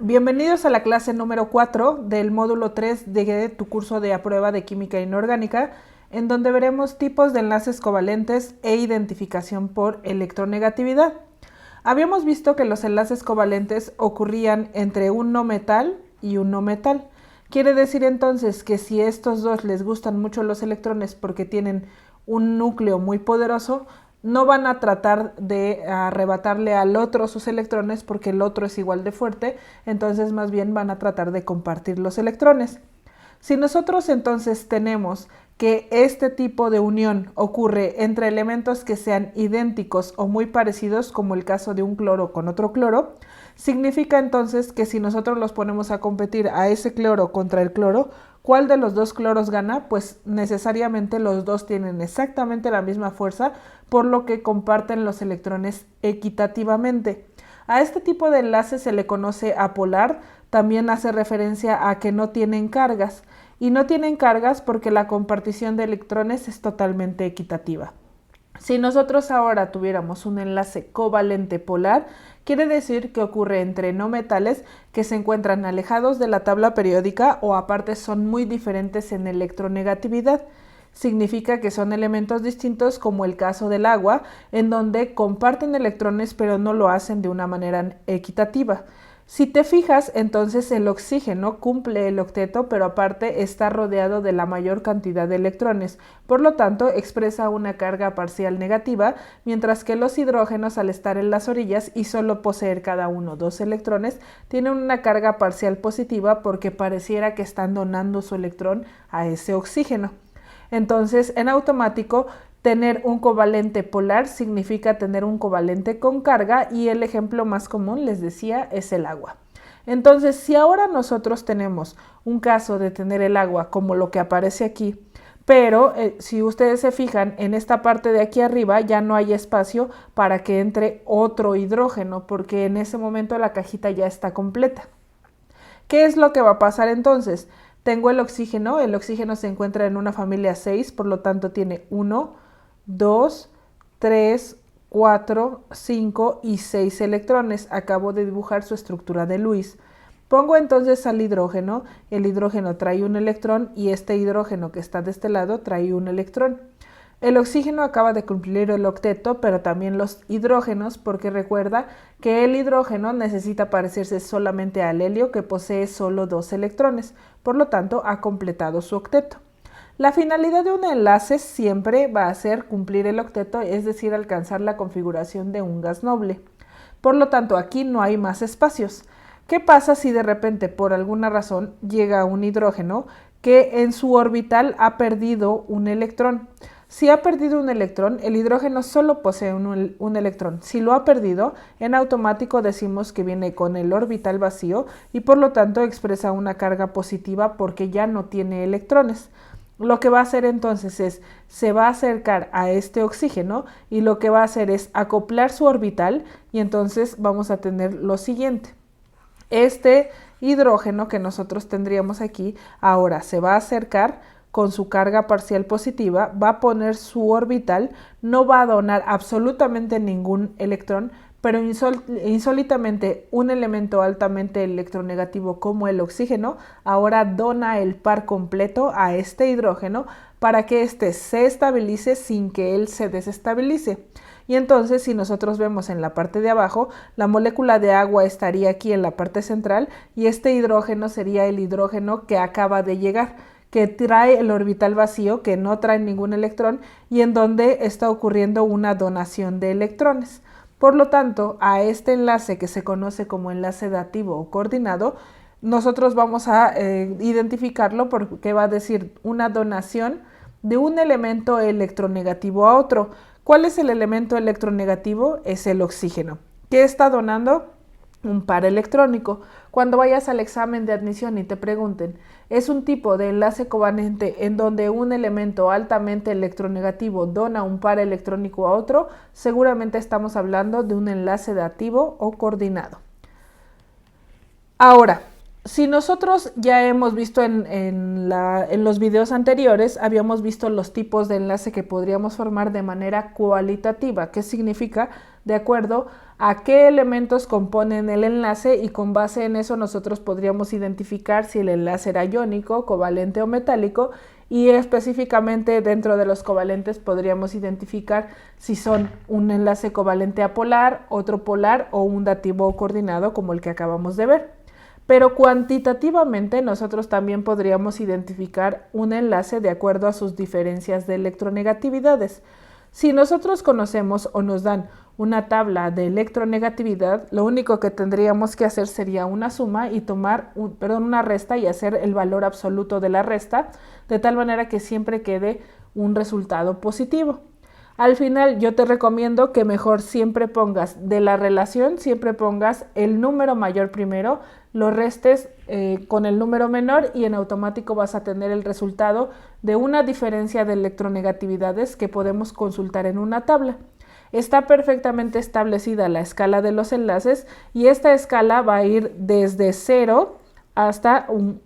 Bienvenidos a la clase número 4 del módulo 3 de tu curso de prueba de química inorgánica, en donde veremos tipos de enlaces covalentes e identificación por electronegatividad. Habíamos visto que los enlaces covalentes ocurrían entre un no metal y un no metal. Quiere decir entonces que si a estos dos les gustan mucho los electrones porque tienen un núcleo muy poderoso, no van a tratar de arrebatarle al otro sus electrones porque el otro es igual de fuerte, entonces más bien van a tratar de compartir los electrones. Si nosotros entonces tenemos que este tipo de unión ocurre entre elementos que sean idénticos o muy parecidos, como el caso de un cloro con otro cloro, significa entonces que si nosotros los ponemos a competir a ese cloro contra el cloro, ¿cuál de los dos cloros gana? Pues necesariamente los dos tienen exactamente la misma fuerza, por lo que comparten los electrones equitativamente. A este tipo de enlace se le conoce apolar, también hace referencia a que no tienen cargas, y no tienen cargas porque la compartición de electrones es totalmente equitativa. Si nosotros ahora tuviéramos un enlace covalente polar, quiere decir que ocurre entre no metales que se encuentran alejados de la tabla periódica o aparte son muy diferentes en electronegatividad. Significa que son elementos distintos, como el caso del agua, en donde comparten electrones pero no lo hacen de una manera equitativa. Si te fijas, entonces el oxígeno cumple el octeto, pero aparte está rodeado de la mayor cantidad de electrones, por lo tanto expresa una carga parcial negativa, mientras que los hidrógenos, al estar en las orillas y solo poseer cada uno dos electrones, tienen una carga parcial positiva porque pareciera que están donando su electrón a ese oxígeno. Entonces, en automático, tener un covalente polar significa tener un covalente con carga, y el ejemplo más común, les decía, es el agua. Entonces, si ahora nosotros tenemos un caso de tener el agua como lo que aparece aquí, pero si ustedes se fijan, en esta parte de aquí arriba ya no hay espacio para que entre otro hidrógeno, porque en ese momento la cajita ya está completa. ¿Qué es lo que va a pasar entonces? Tengo el oxígeno se encuentra en una familia 6, por lo tanto tiene 1, 2, 3, 4, 5 y 6 electrones. Acabo de dibujar su estructura de Lewis. Pongo entonces al hidrógeno, el hidrógeno trae un electrón y este hidrógeno que está de este lado trae un electrón. El oxígeno acaba de cumplir el octeto, pero también los hidrógenos, porque recuerda que el hidrógeno necesita parecerse solamente al helio, que posee solo dos electrones, por lo tanto ha completado su octeto. La finalidad de un enlace siempre va a ser cumplir el octeto, es decir, alcanzar la configuración de un gas noble. Por lo tanto, aquí no hay más espacios. ¿Qué pasa si de repente, por alguna razón, llega un hidrógeno que en su orbital ha perdido un electrón? Si ha perdido un electrón, el hidrógeno solo posee un electrón. Si lo ha perdido, en automático decimos que viene con el orbital vacío y por lo tanto expresa una carga positiva porque ya no tiene electrones. Lo que va a hacer entonces es, se va a acercar a este oxígeno y lo que va a hacer es acoplar su orbital, y entonces vamos a tener lo siguiente. Este hidrógeno que nosotros tendríamos aquí ahora se va a acercar con su carga parcial positiva, va a poner su orbital, no va a donar absolutamente ningún electrón, pero insólitamente un elemento altamente electronegativo como el oxígeno ahora dona el par completo a este hidrógeno para que éste se estabilice sin que él se desestabilice. Y entonces, si nosotros vemos en la parte de abajo, la molécula de agua estaría aquí en la parte central y este hidrógeno sería el hidrógeno que acaba de llegar, que trae el orbital vacío, que no trae ningún electrón y en donde está ocurriendo una donación de electrones. Por lo tanto, a este enlace que se conoce como enlace dativo o coordinado, nosotros vamos a identificarlo porque va a decir una donación de un elemento electronegativo a otro. ¿Cuál es el elemento electronegativo? Es el oxígeno. ¿Qué está donando? Un par electrónico. Cuando vayas al examen de admisión y te pregunten, ¿es un tipo de enlace covalente en donde un elemento altamente electronegativo dona un par electrónico a otro? Seguramente estamos hablando de un enlace dativo o coordinado. Ahora, si nosotros ya hemos visto en los videos anteriores, habíamos visto los tipos de enlace que podríamos formar de manera cualitativa. ¿Qué significa? De acuerdo a qué elementos componen el enlace y con base en eso nosotros podríamos identificar si el enlace era iónico, covalente o metálico, y específicamente dentro de los covalentes podríamos identificar si son un enlace covalente apolar, otro polar o un dativo coordinado como el que acabamos de ver. Pero cuantitativamente nosotros también podríamos identificar un enlace de acuerdo a sus diferencias de electronegatividades. Si nosotros conocemos o nos dan una tabla de electronegatividad, lo único que tendríamos que hacer sería una suma y tomar una resta y hacer el valor absoluto de la resta, de tal manera que siempre quede un resultado positivo. Al final yo te recomiendo que mejor siempre pongas de la relación, siempre pongas el número mayor primero, lo restes con el número menor y en automático vas a tener el resultado de una diferencia de electronegatividades que podemos consultar en una tabla. Está perfectamente establecida la escala de los enlaces y esta escala va a ir desde 0 hasta un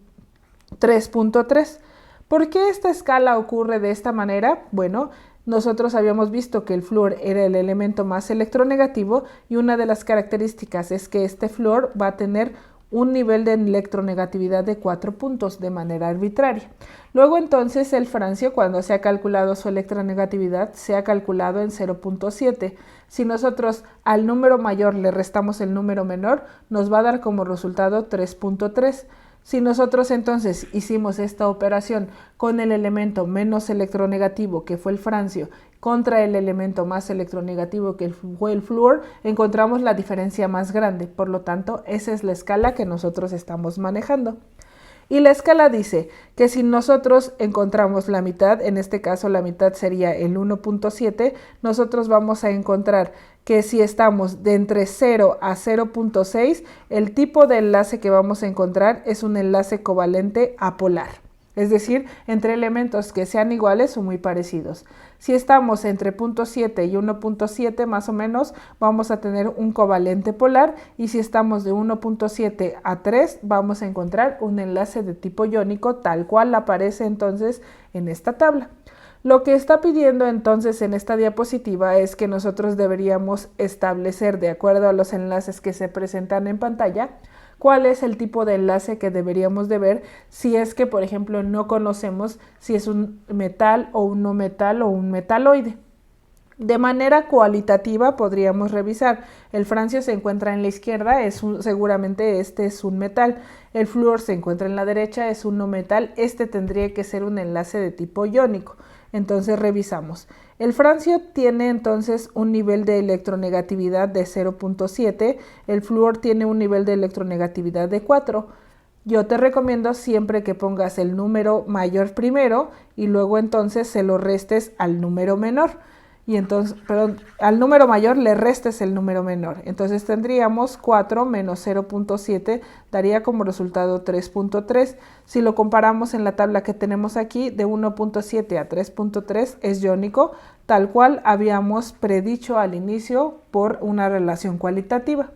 3.3. ¿Por qué esta escala ocurre de esta manera? Bueno, nosotros habíamos visto que el flúor era el elemento más electronegativo y una de las características es que este flúor va a tener un nivel de electronegatividad de 4 puntos de manera arbitraria. Luego entonces el francio, cuando se ha calculado su electronegatividad, se ha calculado en 0.7. Si nosotros al número mayor le restamos el número menor, nos va a dar como resultado 3.3. Si nosotros entonces hicimos esta operación con el elemento menos electronegativo, que fue el francio, contra el elemento más electronegativo, que fue el flúor, encontramos la diferencia más grande. Por lo tanto, esa es la escala que nosotros estamos manejando. Y la escala dice que si nosotros encontramos la mitad, en este caso la mitad sería el 1.7, nosotros vamos a encontrar que si estamos de entre 0 a 0.6, el tipo de enlace que vamos a encontrar es un enlace covalente apolar. Es decir, entre elementos que sean iguales o muy parecidos. Si estamos entre 0.7 y 1.7 más o menos, vamos a tener un covalente polar, y si estamos de 1.7 a 3, vamos a encontrar un enlace de tipo iónico, tal cual aparece entonces en esta tabla. Lo que está pidiendo entonces en esta diapositiva es que nosotros deberíamos establecer, de acuerdo a los enlaces que se presentan en pantalla, cuál es el tipo de enlace que deberíamos de ver si es que, por ejemplo, no conocemos si es un metal o un no metal o un metaloide. De manera cualitativa podríamos revisar, el francio se encuentra en la izquierda, seguramente este es un metal, el flúor se encuentra en la derecha, es un no metal, este tendría que ser un enlace de tipo iónico. Entonces revisamos. El francio tiene entonces un nivel de electronegatividad de 0.7, el flúor tiene un nivel de electronegatividad de 4. Yo te recomiendo siempre que pongas el número mayor primero y luego entonces se lo restes al número menor. Y entonces, al número mayor le restes el número menor. Entonces tendríamos 4 menos 0.7, daría como resultado 3.3. Si lo comparamos en la tabla que tenemos aquí, de 1.7 a 3.3 es iónico, tal cual habíamos predicho al inicio por una relación cualitativa.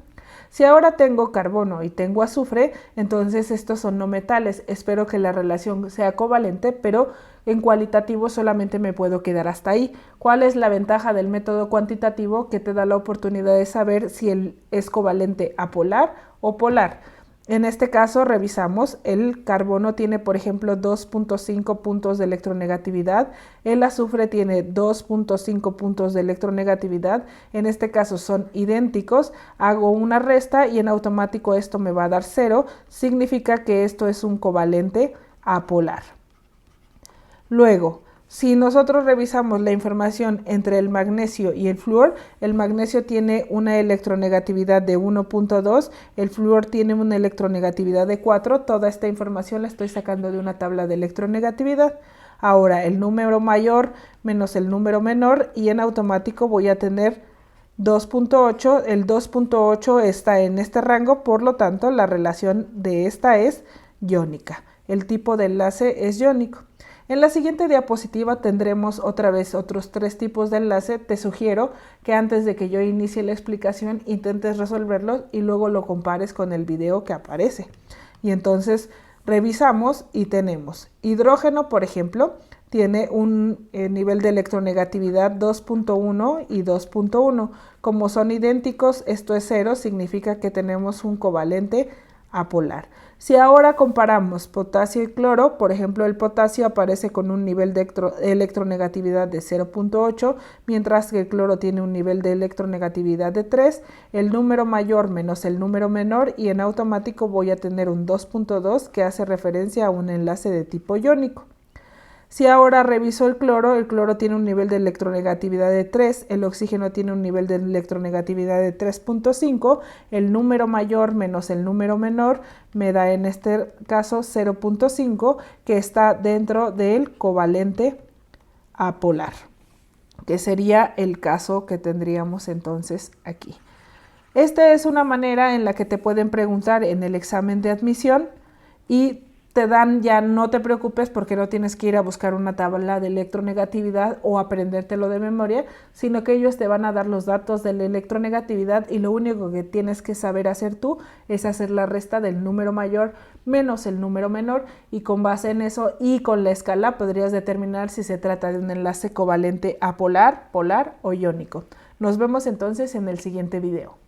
Si ahora tengo carbono y tengo azufre, entonces estos son no metales. Espero que la relación sea covalente, pero en cualitativo solamente me puedo quedar hasta ahí. ¿Cuál es la ventaja del método cuantitativo? Que te da la oportunidad de saber si él es covalente apolar o polar. En este caso revisamos, el carbono tiene por ejemplo 2.5 puntos de electronegatividad, el azufre tiene 2.5 puntos de electronegatividad, en este caso son idénticos, hago una resta y en automático esto me va a dar 0, significa que esto es un covalente apolar. Luego, si nosotros revisamos la información entre el magnesio y el flúor, el magnesio tiene una electronegatividad de 1.2, el flúor tiene una electronegatividad de 4, toda esta información la estoy sacando de una tabla de electronegatividad. Ahora el número mayor menos el número menor y en automático voy a tener 2.8, el 2.8 está en este rango, por lo tanto la relación de esta es iónica, el tipo de enlace es iónico. En la siguiente diapositiva tendremos otra vez otros 3 tipos de enlace. Te sugiero que antes de que yo inicie la explicación intentes resolverlos y luego lo compares con el video que aparece. Y entonces revisamos y tenemos hidrógeno, por ejemplo, tiene un nivel de electronegatividad 2.1 y 2.1. Como son idénticos, esto es 0, significa que tenemos un covalente apolar. Si ahora comparamos potasio y cloro, por ejemplo, el potasio aparece con un nivel de electronegatividad de 0.8, mientras que el cloro tiene un nivel de electronegatividad de 3, el número mayor menos el número menor, y en automático voy a tener un 2.2 que hace referencia a un enlace de tipo iónico. Si ahora reviso el cloro tiene un nivel de electronegatividad de 3, el oxígeno tiene un nivel de electronegatividad de 3.5, el número mayor menos el número menor me da en este caso 0.5, que está dentro del covalente apolar, que sería el caso que tendríamos entonces aquí. Esta es una manera en la que te pueden preguntar en el examen de admisión y te dan, ya no te preocupes porque no tienes que ir a buscar una tabla de electronegatividad o aprendértelo de memoria, sino que ellos te van a dar los datos de la electronegatividad y lo único que tienes que saber hacer tú es hacer la resta del número mayor menos el número menor, y con base en eso y con la escala podrías determinar si se trata de un enlace covalente apolar, polar o iónico. Nos vemos entonces en el siguiente video.